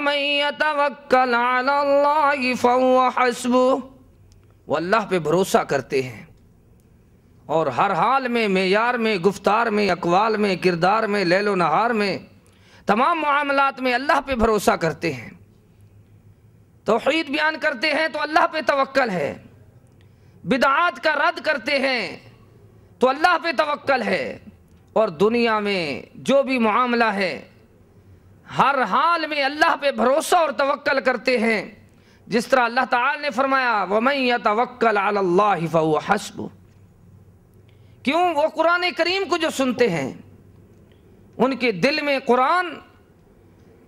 من یتوکل علی اللہ فہو حسبہ، وہ اللہ پہ بھروسہ کرتے ہیں اور ہر حال میں، معیار میں، گفتار میں، اقوال میں، کردار میں، لیل و نہار میں، تمام معاملات میں اللہ پہ بھروسہ کرتے ہیں۔ توحید بیان کرتے ہیں تو اللہ پہ توکل ہے، بدعات کا رد کرتے ہیں تو اللہ پہ توکل ہے، اور دنیا میں جو بھی معاملہ ہے ہر حال میں اللہ پہ بھروسہ اور توکل کرتے ہیں، جس طرح اللہ تعالی نے فرمایا وَمَن يَتَوَكَّلْ عَلَى اللَّهِ فَهُوَ حَسْبُهُ۔ کیوں؟ وہ قرآن کریم کو جو سنتے ہیں ان کے دل میں قرآن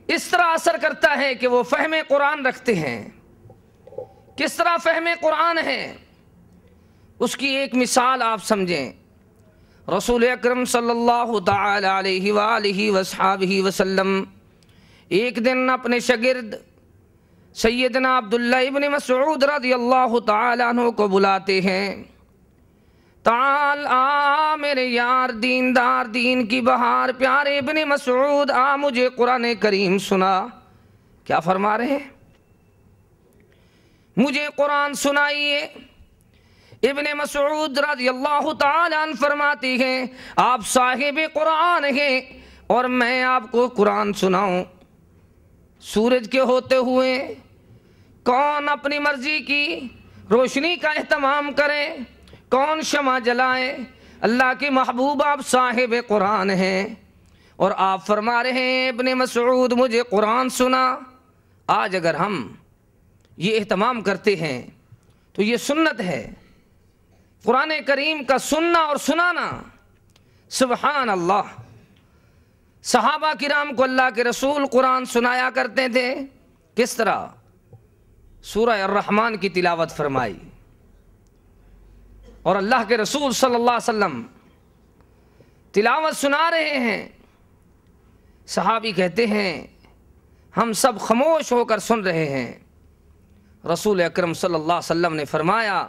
اس طرح اثر کرتا ہے کہ وہ فہم قرآن رکھتے ہیں۔ کس طرح فہم قرآن ہے اس کی ایک مثال آپ سمجھیں۔ رسول اکرم صلی اللہ تعالی علیہ وآلہ وصحبہ وسلم ایک دن اپنے شاگرد سیدنا عبداللہ ابن مسعود رضی اللہ تعالی عنہ کو بلاتے ہیں، تعال آ میرے یار دیندار، دین کی بہار، پیارے ابن مسعود آ مجھے قرآن کریم سنا۔ کیا فرما رہے ہیں؟ مجھے قرآن سنائیے۔ ابن مسعود رضی اللہ تعالی عنہ فرماتی ہیں آپ صاحب قرآن ہیں اور میں آپ کو قرآن سناؤں؟ سورج کے ہوتے ہوئے کون اپنی مرضی کی روشنی کا اہتمام کرے، کون شمع جلائے؟ اللہ کے محبوب آپ صاحب قرآن ہیں اور آپ فرما رہے ہیں ابن مسعود مجھے قرآن سنا۔ آج اگر ہم یہ اہتمام کرتے ہیں تو یہ سنت ہے، قرآن کریم کا سننا اور سنانا۔ سبحان اللہ، صحابہ کرام کو اللہ کے رسول قرآن سنایا کرتے تھے۔ کس طرح؟ سورہ الرحمن کی تلاوت فرمائی اور اللہ کے رسول صلی اللہ علیہ وسلم تلاوت سنا رہے ہیں، صحابی کہتے ہیں ہم سب خاموش ہو کر سن رہے ہیں۔ رسول اکرم صلی اللہ علیہ وسلم نے فرمایا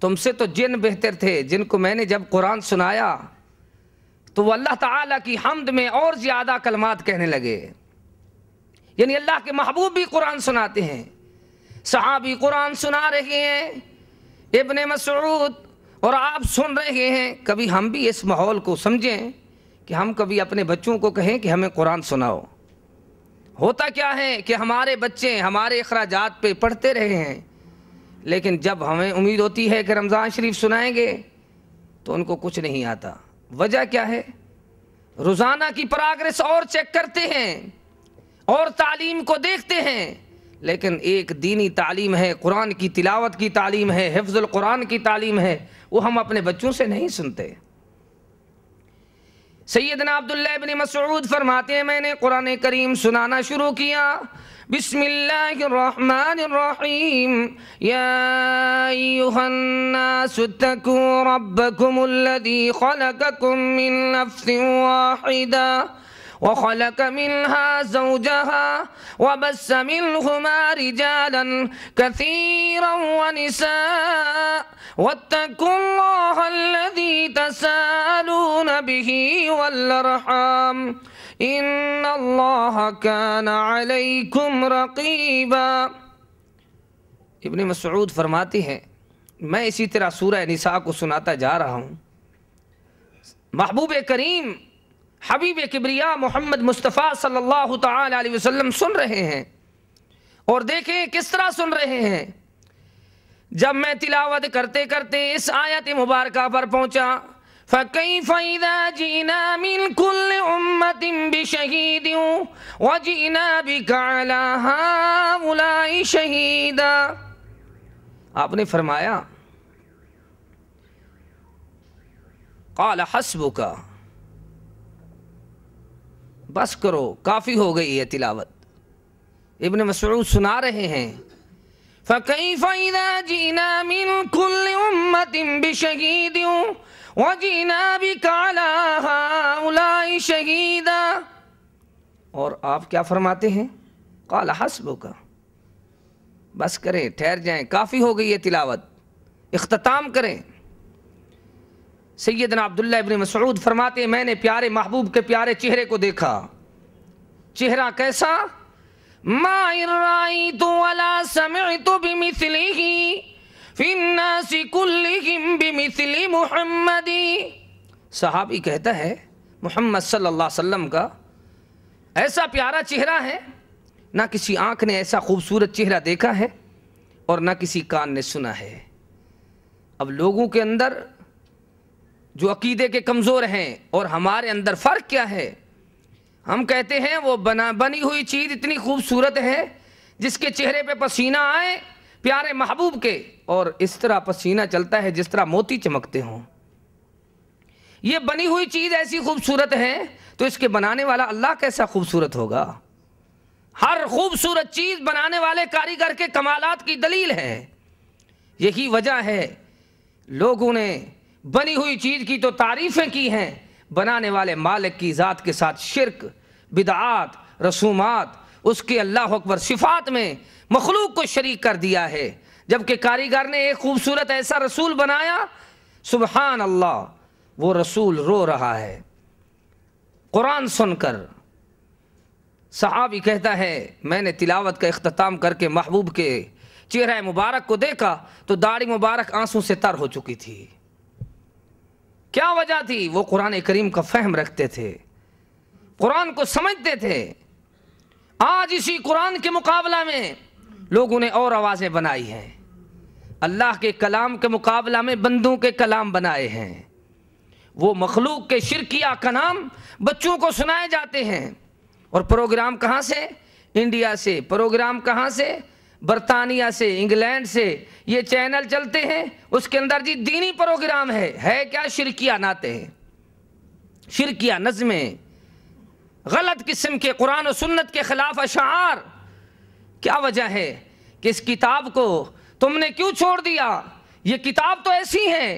تم سے تو جن بہتر تھے، جن کو میں نے جب قرآن سنایا تو وہ اللہ تعالیٰ کی حمد میں اور زیادہ کلمات کہنے لگے۔ یعنی اللہ کے محبوب بھی قرآن سناتے ہیں، صحابی قرآن سنا رہے ہیں، ابن مسعود اور آپ سن رہے ہیں۔ کبھی ہم بھی اس ماحول کو سمجھیں کہ ہم کبھی اپنے بچوں کو کہیں کہ ہمیں قرآن سناؤ۔ ہوتا کیا ہے کہ ہمارے بچے ہمارے اخراجات پہ پڑھتے رہے ہیں، لیکن جب ہمیں امید ہوتی ہے کہ رمضان شریف سنائیں گے تو ان کو کچھ نہیں آتا۔ وجہ کیا ہے؟ روزانہ کی پراگرس اور چیک کرتے ہیں اور تعلیم کو دیکھتے ہیں، لیکن ایک دینی تعلیم ہے، قرآن کی تلاوت کی تعلیم ہے، حفظ القرآن کی تعلیم ہے، وہ ہم اپنے بچوں سے نہیں سنتے۔ سیدنا عبداللہ ابن مسعود فرماتے ہیں میں نے قرآن کریم سنانا شروع کیا۔ بسم اللہ الرحمن الرحیم، یا ایہا الناس اتقوا ربکم الذی خلقکم من نفس واحدہ وخلق منها زوجها وبث منهما رجالا كثيرا ونساء واتقوا الله الذي تساءلون به والأرحام ان الله كان عليكم رقيبا۔ ابن مسعود فرماتے ہیں میں اسی طرح سورہ نساء کو سناتا جا رہا ہوں، محبوب کریم حبیب کبریا محمد مصطفیٰ صلی اللہ تعالی علیہ وسلم سن رہے ہیں، اور دیکھیں کس طرح سن رہے ہیں۔ جب میں تلاوت کرتے کرتے اس آیت مبارکہ پر پہنچا فَكَيْفَ إِذَا جِئْنَا مِنْ كُلِّ أُمَّةٍ بِشَهِيدٍ وَجِئْنَا بِكَ عَلَى هَؤُلَاءِ شَهِيدًا۔ آپ نے فرمایا قَالَ حَسْبُكَ، بس کرو، کافی ہو گئی ہے تلاوت۔ ابن مسعود سنا رہے ہیں فَكَيْفَ إِذَا جِئْنَا مِنْ كُلِّ أُمَّةٍ بِشَهِيدٍ وَجِئْنَا بِكَ عَلَى هَؤُلَاءِ شَهِيدًا۔ اور آپ کیا فرماتے ہیں؟ قَالَ حَسْبُكَ، بس کریں، ٹھہر جائیں، کافی ہو گئی ہے تلاوت، اختتام کریں۔ سیدنا عبداللہ ابن مسعود فرماتے ہیں میں نے پیارے محبوب کے پیارے چہرے کو دیکھا۔ چہرہ کیسا؟ ما رأيت ولا سمعت بمثله فی الناس کلہم بمثل محمد. صحابی کہتا ہے محمد صلی اللہ علیہ وسلم کا ایسا پیارا چہرہ ہے، نہ کسی آنکھ نے ایسا خوبصورت چہرہ دیکھا ہے اور نہ کسی کان نے سنا ہے. اب لوگوں کے اندر جو عقیدے کے کمزور ہیں اور ہمارے اندر فرق کیا ہے؟ ہم کہتے ہیں وہ بنی ہوئی چیز اتنی خوبصورت ہے جس کے چہرے پہ پسینہ آئے پیارے محبوب کے، اور اس طرح پسینہ چلتا ہے جس طرح موتی چمکتے ہوں. یہ بنی ہوئی چیز ایسی خوبصورت ہے تو اس کے بنانے والا اللہ کیسا خوبصورت ہوگا؟ ہر خوبصورت چیز بنانے والے کاریگر کے کمالات کی دلیل ہے. یہی وجہ ہے لوگوں نے بنی ہوئی چیز کی تو تعریفیں کی ہیں، بنانے والے مالک کی ذات کے ساتھ شرک، بدعات، رسومات، اس کے اللہ اکبر صفات میں مخلوق کو شریک کر دیا ہے. جبکہ کاریگر نے ایک خوبصورت ایسا رسول بنایا، سبحان اللہ، وہ رسول رو رہا ہے قرآن سن کر. صحابی کہتا ہے میں نے تلاوت کا اختتام کر کے محبوب کے چہرہ مبارک کو دیکھا تو داڑھی مبارک آنسوں سے تر ہو چکی تھی. کیا وجہ تھی؟ وہ قرآن کریم کا فہم رکھتے تھے، قرآن کو سمجھتے تھے. آج اسی قرآن کے مقابلہ میں لوگوں نے اور آوازیں بنائی ہیں، اللہ کے کلام کے مقابلہ میں بندوں کے کلام بنائے ہیں. وہ مخلوق کے شرکیہ کلام بچوں کو سنائے جاتے ہیں. اور پروگرام کہاں سے؟ انڈیا سے. پروگرام کہاں سے؟ برطانیہ سے، انگلینڈ سے. یہ چینل چلتے ہیں، اس کے اندر جی دینی پروگرام ہے کیا؟ شرکیہ نعتیں، شرکیہ نظمیں، غلط قسم کے قرآن و سنت کے خلاف اشعار. کیا وجہ ہے کہ اس کتاب کو تم نے کیوں چھوڑ دیا؟ یہ کتاب تو ایسی ہے،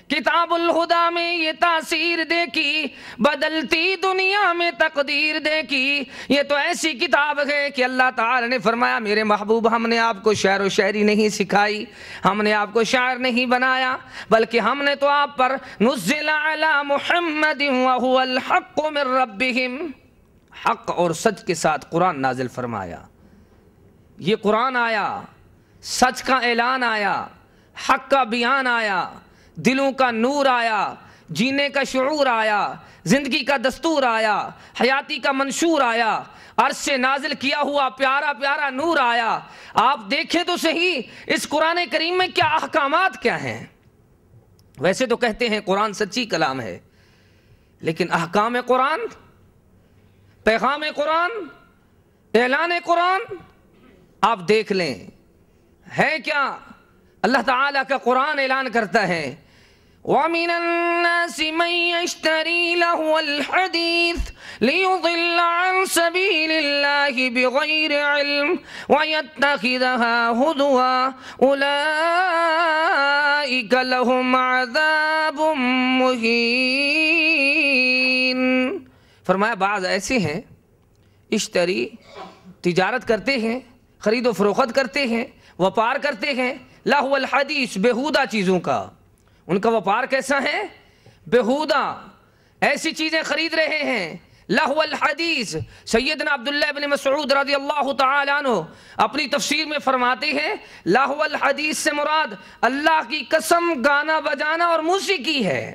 کتاب الہدا میں یہ تاثیر دیکھی، بدلتی دنیا میں تقدیر دیکھی. یہ تو ایسی کتاب ہے کہ اللہ تعالی نے فرمایا میرے محبوب ہم نے آپ کو شعر و شاعری نہیں سکھائی، ہم نے آپ کو شاعر نہیں بنایا، بلکہ ہم نے تو آپ پر نزل علی محمد وہو الحق من ربہم، حق اور سچ کے ساتھ قرآن نازل فرمایا. یہ قرآن آیا، سچ کا اعلان آیا، حق کا بیان آیا، دلوں کا نور آیا، جینے کا شعور آیا، زندگی کا دستور آیا، حیاتی کا منشور آیا، عرش سے نازل کیا ہوا پیارا پیارا نور آیا. آپ دیکھیں تو صحیح اس قرآن کریم میں کیا احکامات کیا ہیں. ویسے تو کہتے ہیں قرآن سچی کلام ہے، لیکن احکام قرآن، پیغام قرآن، اعلان قرآن آپ دیکھ لیں ہے کیا. اللہ تعالیٰ کا قرآن اعلان کرتا ہے وَمِنَ النَّاسِ مَن يَشْتَرِي لَهْوَ الْحَدِيثِ لِيُضِلَّ عَن سَبِيلِ اللَّهِ بِغَيْرِ عِلْمٍ وَيَتَّخِذَهَا هُزُوًا أُولَئِكَ لَهُمْ عَذَابٌ مُهِينٌ. فرمایا بعض ایسے ہیں اشتری، تجارت کرتے ہیں، خرید و فروخت کرتے ہیں، وپار کرتے ہیں، لہو الحدیث بیہودہ چیزوں کا. ان کا وپار کیسا ہے؟ بیہودہ ایسی چیزیں خرید رہے ہیں. لہو الحدیث. سیدنا عبداللہ بن مسعود رضی اللہ تعالی عنہ اپنی تفسیر میں فرماتے ہیں لہو الحدیث سے مراد اللہ کی قسم گانا بجانا اور موسیقی ہے.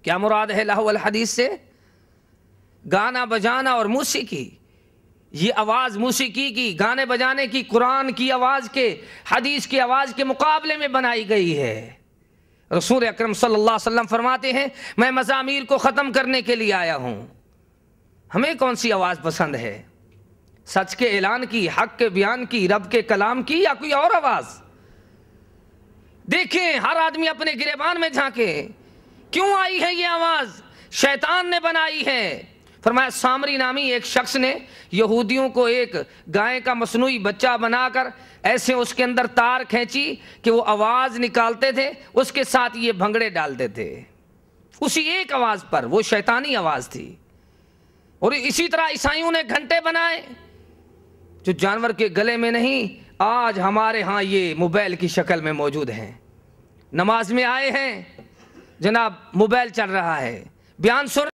کیا مراد ہے لہو الحدیث سے؟ گانا بجانا اور موسیقی. یہ آواز موسیقی کی، گانے بجانے کی قرآن کی آواز کے، حدیث کی آواز کے مقابلے میں بنائی گئی ہے. رسول اکرم صلی اللہ علیہ وسلم فرماتے ہیں میں مزامیر کو ختم کرنے کے لیے آیا ہوں. ہمیں کون سی آواز پسند ہے؟ سچ کے اعلان کی، حق کے بیان کی، رب کے کلام کی، یا کوئی اور آواز؟ دیکھیں ہر آدمی اپنے گریبان میں جھانکے کیوں آئی ہے یہ آواز؟ شیطان نے بنائی ہے. فرمایا سامری نامی ایک شخص نے یہودیوں کو ایک گائے کا مصنوعی بچہ بنا کر ایسے اس کے اندر تار کھینچی کہ وہ آواز نکالتے تھے، اس کے ساتھ یہ بھنگڑے ڈالتے تھے اسی ایک آواز پر. وہ شیطانی آواز تھی. اور اسی طرح عیسائیوں نے گھنٹے بنائے جو جانور کے گلے میں نہیں، آج ہمارے ہاں یہ موبائل کی شکل میں موجود ہیں. نماز میں آئے ہیں جناب موبائل چل رہا ہے، بیان سن